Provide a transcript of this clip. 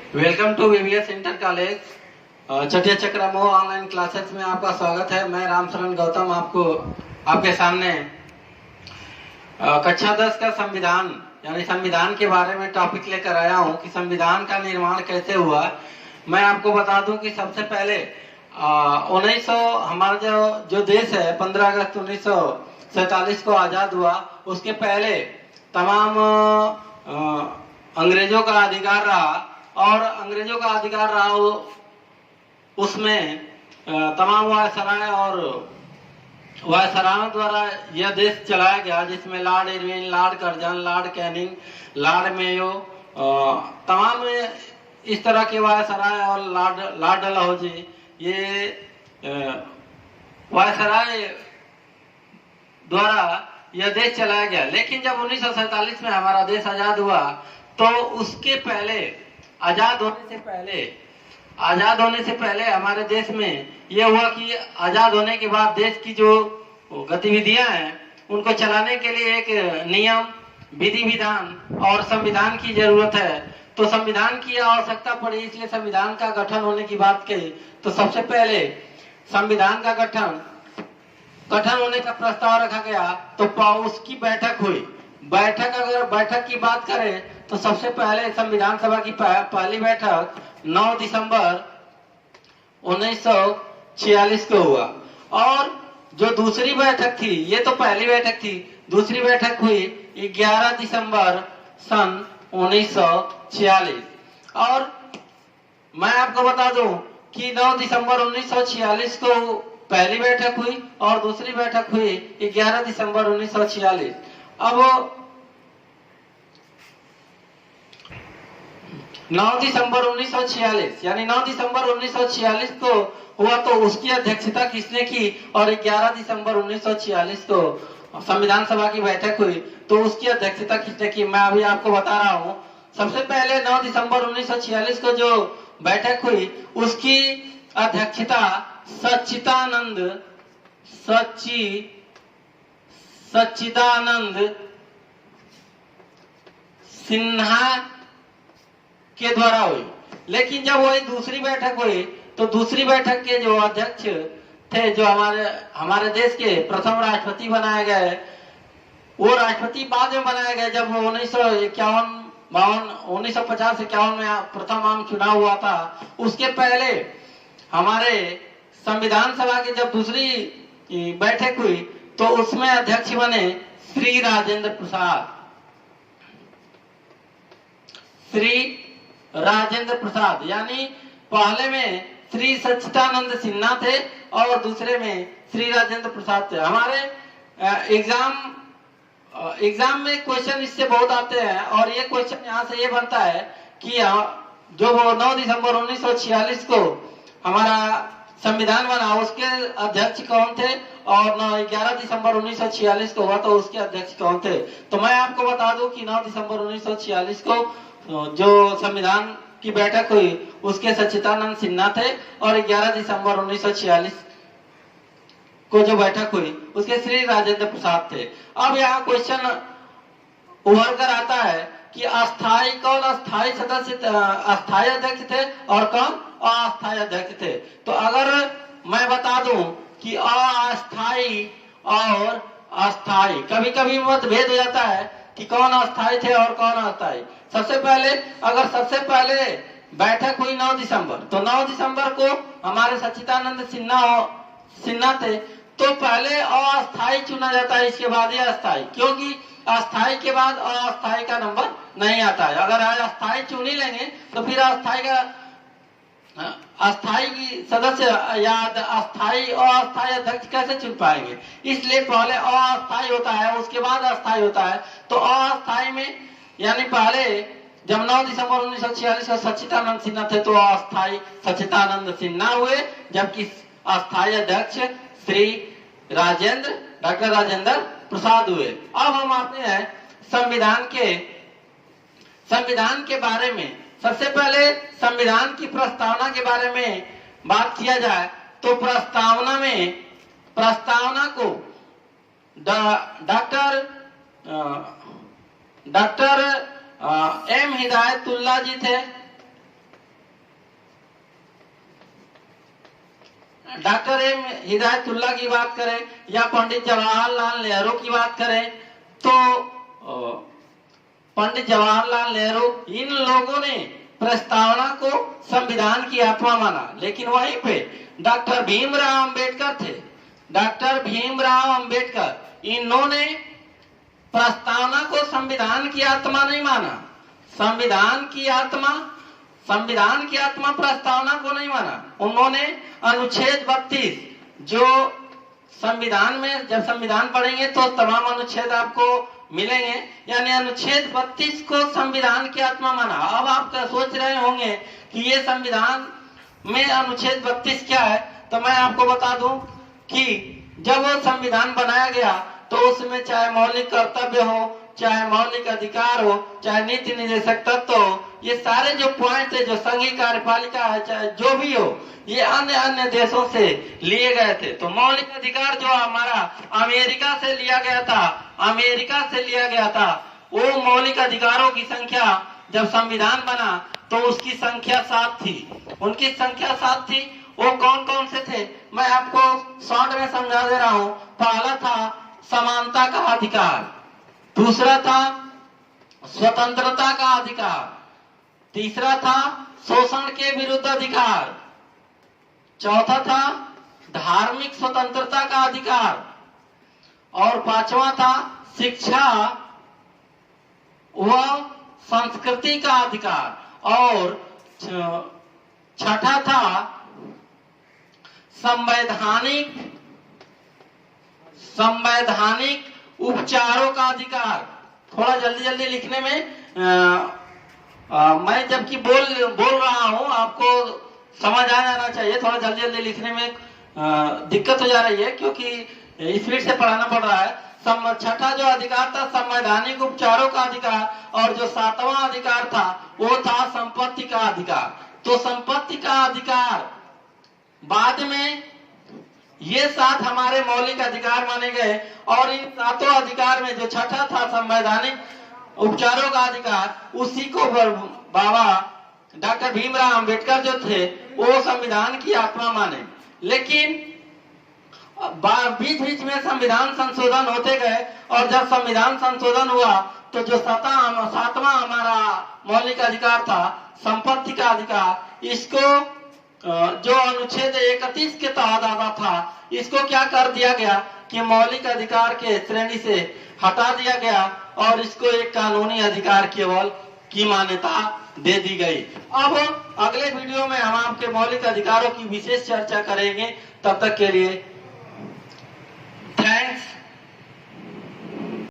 Welcome to VVS inter college Chatiya चक्रामो online classes में आपका स्वागत है। मैं रामशरण गौतम आपको आपके सामने कक्षा 10 का संविधान यानी संविधान के बारे में टॉपिक लेकर आया हूं कि संविधान का निर्माण कैसे हुआ। मैं आपको बता दूं कि सबसे पहले 1900 हमारा जो देश है 15 अगस्त 1947 को आजाद हुआ। उसके पहले तमाम अंग्रेजों का अधिकार रहा और अंग्रेजों का अधिकार रहा उसमें तमाम वायसराय और वायसरायों द्वारा यह देश चलाया गया, जिसमें Lord Irwin, Lord Curzon, Lord Canning, Lord Mayo, तमाम इस तरह के वायसराय और लॉर्ड डलहौजी, ये वायसराय द्वारा यह देश चलाया गया। लेकिन जब 1947 में हमारा देश आजाद हुआ तो उसके पहले आजाद होने से पहले हमारे देश में यह हुआ कि आजाद होने के बाद देश की जो गतिविधियां हैं उनको चलाने के लिए एक नियम, विधि विधान और संविधान की जरूरत है। तो संविधान की आवश्यकता पड़ी, इसलिए संविधान का गठन होने की बात कही। तो सबसे पहले संविधान का गठन होने का प्रस्ताव रखा गया तो उसकी बैठक हुई। अगर बैठक की बात करें तो सबसे पहले संविधान सभा की पहली बैठक 9 दिसंबर 1946 को हुआ और जो दूसरी बैठक थी, ये तो पहली बैठक थी, दूसरी बैठक हुई 11 दिसंबर सन 1946। और मैं आपको बता दूं कि 9 दिसंबर 1946 को पहली बैठक हुई और दूसरी बैठक हुई 11 दिसंबर 1946। अब 9 दिसंबर 1946 यानी 9 दिसंबर 1946 को हुआ तो उसकी अध्यक्षता किसने की और 11 दिसंबर 1946 को संविधान सभा की बैठक हुई तो उसकी अध्यक्षता किसने की, मैं अभी आपको बता रहा हूं। सबसे पहले 9 दिसंबर 1946 को जो बैठक हुई उसकी अध्यक्षता सच्चिदानंद सिन्हा के द्वारा हुई। लेकिन जब वही दूसरी बैठक हुई तो दूसरी बैठक के जो अध्यक्ष थे, जो हमारे देश के प्रथम राष्ट्रपति बनाए गए, वो राष्ट्रपति बाद में बनाए गए जब 1950-51 में प्रथम आम चुनाव हुआ था। उसके पहले हमारे संविधान सभा की जब दूसरी बैठक हुई तो उसमें अध्यक्ष बने श्री राजेंद्र प्रसाद, यानी पहले में श्री सच्चिदानंद सिन्हा थे और दूसरे में श्री राजेंद्र प्रसाद थे। हमारे एग्जाम में क्वेश्चन इससे बहुत आते हैं और ये क्वेश्चन यहाँ से ये बनता है कि जो 9 दिसंबर 1946 को हमारा संविधान बना उसके अध्यक्ष कौन थे और 11 दिसंबर 1946 को हुआ तो उसके अध्यक्ष कौन थे। तो मैं आपको बता दूं कि 9 दिसंबर 1946 को जो संविधान की बैठक हुई उसके सच्चिदानंद सिन्हा थे और 11 दिसंबर 1946 को जो बैठक हुई उसके श्री राजेंद्र प्रसाद थे। अब यहाँ क्वेश्चन उभर कर आता है कि अस्थायी सदस्य, अस्थायी अध्यक्ष थे और कौन अस्थायी अध्यक्ष थे। तो अगर मैं बता दूं कि अस्थायी और अस्थायी, कभी कभी मतभेद हो जाता है कि कौन अस्थायी थे और कौन अस्थायी। सबसे पहले बैठक हुई 9 दिसंबर, तो 9 दिसंबर को हमारे सच्चिदानंद सिन्हा थे तो पहले अस्थायी चुना जाता है, इसके बाद ये अस्थायी, क्योंकि अस्थायी के बाद अस्थायी का नंबर नहीं आता है। अगर आज अस्थायी चुन ही लेंगे तो फिर अस्थायी सदस्य या अस्थायी अस्थायी अध्यक्ष कैसे चुन पाएंगे। इसलिए पहले अस्थायी होता है उसके बाद अस्थायी होता है। तो अस्थायी में यानी पहले जब 9 दिसंबर 1946 को सच्चिदानंद सिन्हा थे तो अस्थायी सच्चिदानंद सिन्हा हुए, जबकि अस्थायी अध्यक्ष श्री डॉक्टर राजेंद्र प्रसाद हुए। अब हम आते हैं संविधान के बारे में। सबसे पहले संविधान की प्रस्तावना के बारे में बात किया जाए तो प्रस्तावना को डॉक्टर एम हिदायतुल्लाह जी थे डॉक्टर एम हिदायतुल्लाह की बात करें या पंडित जवाहरलाल नेहरू की बात करें, तो पंडित जवाहरलाल नेहरू इन लोगों ने प्रस्तावना को संविधान की आत्मा माना। लेकिन वहीं पे डॉक्टर भीमराव अंबेडकर थे, डॉक्टर भीमराव अंबेडकर, इन्होंने प्रस्तावना को संविधान की आत्मा नहीं माना। संविधान की आत्मा प्रस्तावना को नहीं माना। उन्होंने अनुच्छेद 32, जो संविधान में जब संविधान पढ़ेंगे तो तमाम अनुच्छेद आपको मिलेंगे, यानी अनुच्छेद 32 को संविधान की आत्मा माना। अब आप सोच रहे होंगे कि ये संविधान में अनुच्छेद 32 क्या है, तो मैं आपको बता दूं कि जब वो संविधान बनाया गया तो उसमें चाहे मौलिक कर्तव्य हो, चाहे मौलिक अधिकार हो, चाहे नीति निर्देशक तत्व हो, ये सारे जो पॉइंट है, जो संघीय कार्यपालिका है, चाहे जो भी हो, ये अन्य देशों से लिए गए थे। तो मौलिक अधिकार जो हमारा अमेरिका से लिया गया था, वो मौलिक अधिकारों की संख्या जब संविधान बना तो उसकी संख्या 7 थी। उनकी संख्या 7 थी। वो कौन कौन से थे, मैं आपको शॉर्ट में समझा दे रहा हूँ। पहला था समानता का अधिकार, दूसरा था स्वतंत्रता का अधिकार, तीसरा था शोषण के विरुद्ध अधिकार, चौथा था धार्मिक स्वतंत्रता का अधिकार, और पांचवा था शिक्षा व संस्कृति का अधिकार, और छठा था संवैधानिक उपचारों का अधिकार। थोड़ा जल्दी लिखने में मैं जबकि बोल रहा हूं, आपको समझ आ जाना चाहिए। थोड़ा जल्दी लिखने में दिक्कत हो जा रही है क्योंकि स्पीड से पढ़ाना पड़ रहा है। छठा जो अधिकार था संवैधानिक उपचारों का अधिकार, और जो 7वां अधिकार था वो था संपत्ति का अधिकार। तो संपत्ति का अधिकार बाद में ये 7 हमारे मौलिक अधिकार माने गए, और इन 7 अधिकार में जो छठा था संवैधानिक उपचारों का अधिकार, उसी को बाबा डॉक्टर भीमराव अंबेडकर जो थे वो संविधान की आत्मा माने। लेकिन बीच में संविधान संशोधन होते गए, और जब संविधान संशोधन हुआ तो जो 7वां हमारा मौलिक अधिकार था संपत्ति का अधिकार, इसको जो अनुच्छेद 31 के तहत आता था, इसको क्या कर दिया गया कि मौलिक अधिकार के श्रेणी से हटा दिया गया, और इसको एक कानूनी अधिकार केवल की मान्यता दे दी गई। अब अगले वीडियो में हम आपके मौलिक अधिकारों की विशेष चर्चा करेंगे। तब तक के लिए